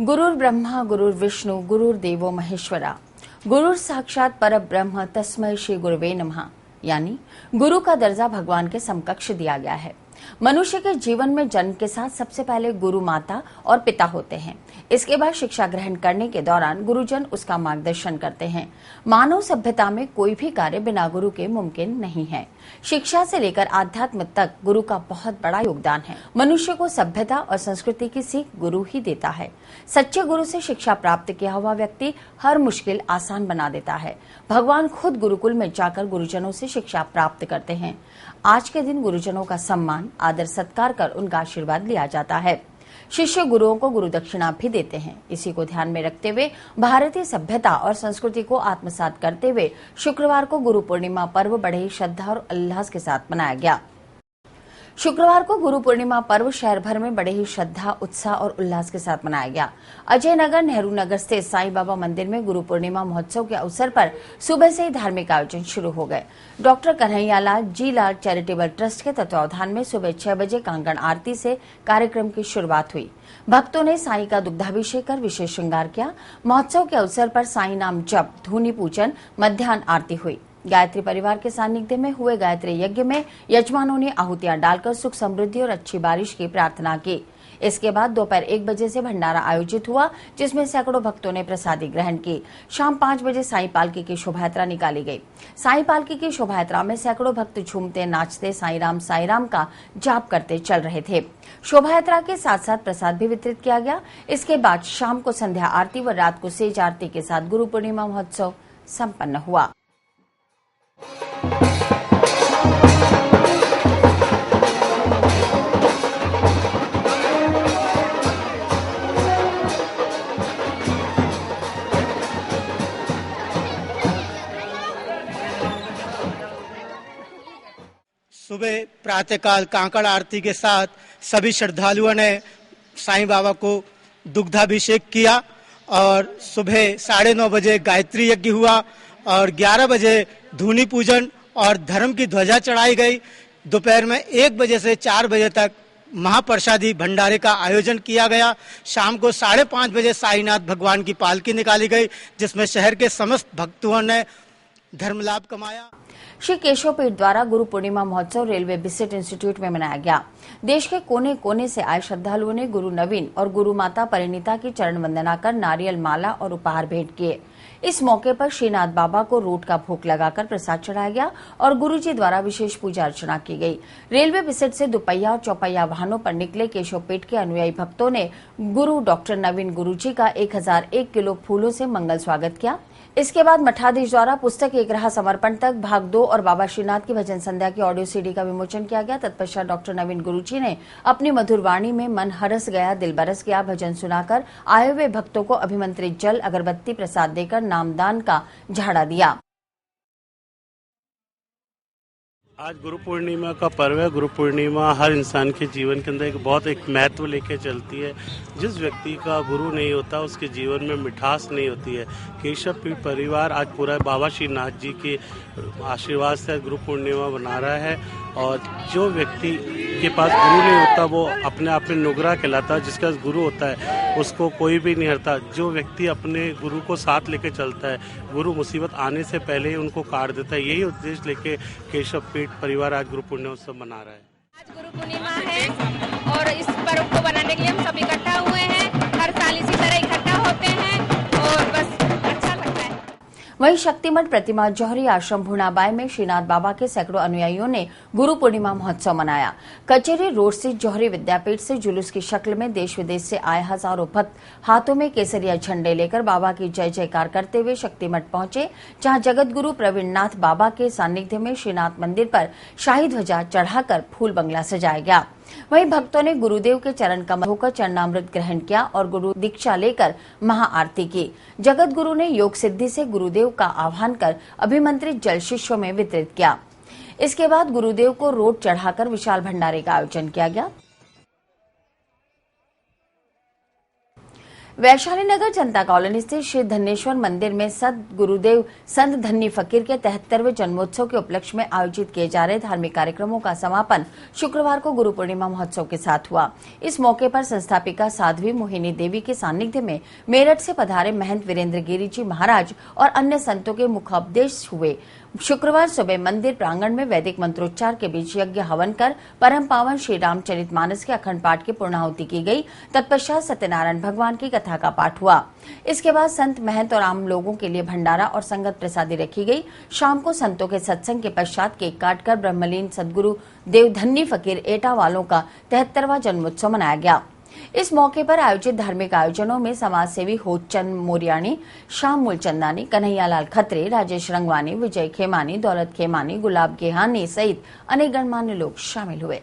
गुरुर्ब्रह्मा गुरुर्विष्णु गुरुर्देवो महेश्वरा, गुरुर साक्षात परब्रह्म तस्मै श्री गुरुवे नमः। यानी गुरु का दर्जा भगवान के समकक्ष दिया गया है। मनुष्य के जीवन में जन्म के साथ सबसे पहले गुरु माता और पिता होते हैं। इसके बाद शिक्षा ग्रहण करने के दौरान गुरुजन उसका मार्गदर्शन करते हैं। मानव सभ्यता में कोई भी कार्य बिना गुरु के मुमकिन नहीं है। शिक्षा से लेकर आध्यात्म तक गुरु का बहुत बड़ा योगदान है। मनुष्य को सभ्यता और संस्कृति की सीख गुरु ही देता है। सच्चे गुरु से शिक्षा प्राप्त किया हुआ व्यक्ति हर मुश्किल आसान बना देता है। भगवान खुद गुरुकुल में जाकर गुरुजनों से शिक्षा प्राप्त करते हैं। आज के दिन गुरुजनों का सम्मान, आदर, सत्कार कर उनका आशीर्वाद लिया जाता है। शिष्य गुरुओं को गुरु दक्षिणा भी देते हैं। इसी को ध्यान में रखते हुए भारतीय सभ्यता और संस्कृति को आत्मसात करते हुए शुक्रवार को गुरु पूर्णिमा पर्व बड़े ही श्रद्धा और उल्लास के साथ मनाया गया। शुक्रवार को गुरु पूर्णिमा पर्व शहर भर में बड़े ही श्रद्धा, उत्साह और उल्लास के साथ मनाया गया। अजय नगर, नेहरू नगर स्थित साईं बाबा मंदिर में गुरु पूर्णिमा महोत्सव के अवसर पर सुबह से ही धार्मिक आयोजन शुरू हो गए। डॉक्टर कन्हैयालाल जी लाल चैरिटेबल ट्रस्ट के तत्वावधान में सुबह 6 बजे कांगड़ आरती से कार्यक्रम की शुरुआत हुई। भक्तों ने साईं का दुग्धाभिषेक कर विशेष श्रृंगार किया। महोत्सव के अवसर पर साईं नाम जप, धूनी पूजन, मध्याह्न आरती हुई। गायत्री परिवार के सानिध्य में हुए गायत्री यज्ञ में यजमानों ने आहुतियां डालकर सुख समृद्धि और अच्छी बारिश की प्रार्थना की। इसके बाद दोपहर 1 बजे से भंडारा आयोजित हुआ, जिसमें सैकड़ों भक्तों ने प्रसादी ग्रहण की। शाम 5 बजे साईं पालकी की शोभा यात्रा निकाली गई। साईं पालकी की शोभा यात्रा में सैकड़ों भक्त झूमते नाचते साईं राम का जाप करते चल रहे थे। शोभा यात्रा के साथ साथ प्रसाद भी वितरित किया गया। इसके बाद शाम को संध्या आरती व रात को सेज आरती के साथ गुरु पूर्णिमा महोत्सव सम्पन्न हुआ। सुबह प्रातःकाल कांकड़ आरती के साथ सभी श्रद्धालुओं ने साईं बाबा को दुग्धाभिषेक किया और सुबह 9:30 बजे गायत्री यज्ञ हुआ और 11 बजे धूनी पूजन और धर्म की ध्वजा चढ़ाई गई। दोपहर में 1 बजे से 4 बजे तक महाप्रसादी भंडारे का आयोजन किया गया। शाम को 5:30 बजे साईनाथ भगवान की पालकी निकाली गई, जिसमें शहर के समस्त भक्तों ने धर्म लाभ कमाया। श्री केशव पीठ द्वारा गुरु पूर्णिमा महोत्सव रेलवे बिसेट इंस्टीट्यूट में मनाया गया। देश के कोने कोने से आए श्रद्धालुओं ने गुरु नवीन और गुरु माता परिणीता की चरण वंदना कर नारियल माला और उपहार भेंट किए। इस मौके पर श्रीनाथ बाबा को रोट का भोग लगाकर प्रसाद चढ़ाया गया और गुरुजी द्वारा विशेष पूजा अर्चना की गई। रेलवे बिसेट से दुपहिया और चौपहिया वाहनों पर निकले केशवपेट के अनुयायी भक्तों ने गुरु डॉक्टर नवीन गुरुजी का 1001 किलो फूलों से मंगल स्वागत किया। इसके बाद मठाधीश द्वारा पुस्तक एक रहा समर्पण तक भाग 2 और बाबा श्रीनाथ की भजन संध्या की ऑडियो सीडी का विमोचन किया गया। तत्पश्चात डॉक्टर नवीन गुरुजी ने अपनी मधुर वाणी में मन हरस गया, दिल बरस गया भजन सुनाकर आए हुए भक्तों को अभिमंत्रित जल, अगरबत्ती, प्रसाद देकर नामदान का झाड़ा दिया। आज गुरु पूर्णिमा का पर्व है। गुरु पूर्णिमा हर इंसान के जीवन के अंदर एक महत्व लेके चलती है। जिस व्यक्ति का गुरु नहीं होता उसके जीवन में मिठास नहीं होती है। केशव पीठ परिवार आज पूरा बाबा श्रीनाथ जी के आशीर्वाद से गुरु पूर्णिमा मना रहा है और जो व्यक्ति के पास गुरु नहीं होता वो अपने आप में नुगरा कहलाता है। जिसके पास गुरु होता है उसको कोई भी नहीं हरता। जो व्यक्ति अपने गुरु को साथ लेके चलता है, गुरु मुसीबत आने से पहले ही उनको काट देता है। यही उद्देश्य लेके केशव पीठ परिवार आज गुरु पूर्णिमा उत्सव मना रहा है। आज गुरु पूर्णिमा है और इस पर्व को मनाने के लिए हम सब इकट्ठा हुए हैं। हर साल इसी तरह इकट्ठा होते हैं और बस अच्छा लगता है। वहीं शक्तिमठ प्रतिमा जौहरी आश्रम भुनाबाई में श्रीनाथ बाबा के सैकड़ों अनुयायियों ने गुरु पूर्णिमा महोत्सव मनाया। कचेरी रोड स्थित जौहरी विद्यापीठ से जुलूस की शक्ल में देश विदेश से आए हजारों भक्त हाथों में केसरिया झंडे लेकर बाबा की जय जयकार करते हुए शक्तिमठ पहुंचे, जहां जगत गुरु प्रवीण नाथ बाबा के सानिध्य में श्रीनाथ मंदिर पर शाही ध्वजा चढ़ाकर फूल बंगला सजाया गया। वहीं भक्तों ने गुरुदेव के चरण कमल होकर चरणामृत ग्रहण किया और गुरु दीक्षा लेकर महाआरती की। जगत गुरु ने योग सिद्धि से गुरुदेव का आह्वान कर अभिमंत्रित जल शिष्यों में वितरित किया। इसके बाद गुरुदेव को रोट चढ़ाकर विशाल भंडारे का आयोजन किया गया। वैशाली नगर जनता कॉलोनी स्थित श्री धन्येश्वर मंदिर में संत गुरुदेव संत धन्नी फकीर के 73वें जन्मोत्सव के उपलक्ष्य में आयोजित किए जा रहे धार्मिक कार्यक्रमों का समापन शुक्रवार को गुरु पूर्णिमा महोत्सव के साथ हुआ। इस मौके पर संस्थापिका साध्वी मोहिनी देवी के सानिध्य में मेरठ से पधारे महंत वीरेंद्र गिरी जी महाराज और अन्य संतों के मुखोपदेश हुए। शुक्रवार सुबह मंदिर प्रांगण में वैदिक मंत्रोच्चार के बीच यज्ञ हवन कर परम पावन श्री रामचरितमानस के अखंड पाठ की पूर्णाहुति की गई। तत्पश्चात सत्यनारायण भगवान की कथा का पाठ हुआ। इसके बाद संत महंत और आम लोगों के लिए भंडारा और संगत प्रसादी रखी गई। शाम को संतों के सत्संग के पश्चात केक काटकर ब्रह्मलीन सदगुरु देव धन्नी फकीर एटा वालों का 73वां जन्मोत्सव मनाया गया। इस मौके पर आयोजित धार्मिक आयोजनों में समाज सेवी होतचंद मोरियानी, श्याम मूलचंदानी, कन्हैयालाल खत्री, राजेश रंगवानी, विजय खेमानी, दौलत खेमानी, गुलाब गेहानी सहित अनेक गणमान्य लोग शामिल हुए।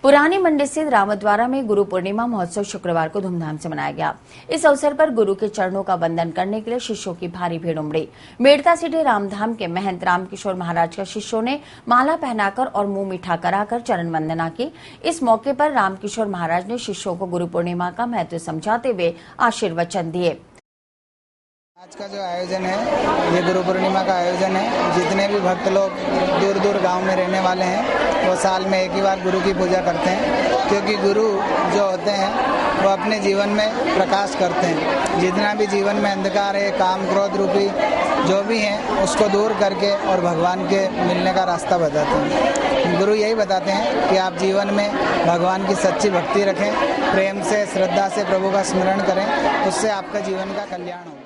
पुरानी मंडी स्थित रामद्वारा में गुरु पूर्णिमा महोत्सव शुक्रवार को धूमधाम से मनाया गया। इस अवसर पर गुरु के चरणों का वंदन करने के लिए शिष्यों की भारी भीड़ उमड़ी। मेड़ता सिटी रामधाम के महंत रामकिशोर महाराज के शिष्यों ने माला पहनाकर और मुंह मीठा कराकर चरण वंदना की। इस मौके पर रामकिशोर महाराज ने शिष्यों को गुरु पूर्णिमा का महत्व समझाते हुए आशीर्वचन दिए। आज का जो आयोजन है ये गुरु पूर्णिमा का आयोजन है। जितने भी भक्त लोग दूर दूर गांव में रहने वाले हैं वो साल में एक ही बार गुरु की पूजा करते हैं, क्योंकि गुरु जो होते हैं वो अपने जीवन में प्रकाश करते हैं। जितना भी जीवन में अंधकार है, काम क्रोध रूपी जो भी है उसको दूर करके और भगवान के मिलने का रास्ता बताते हैं। गुरु यही बताते हैं कि आप जीवन में भगवान की सच्ची भक्ति रखें, प्रेम से श्रद्धा से प्रभु का स्मरण करें, उससे आपका जीवन का कल्याण होगा।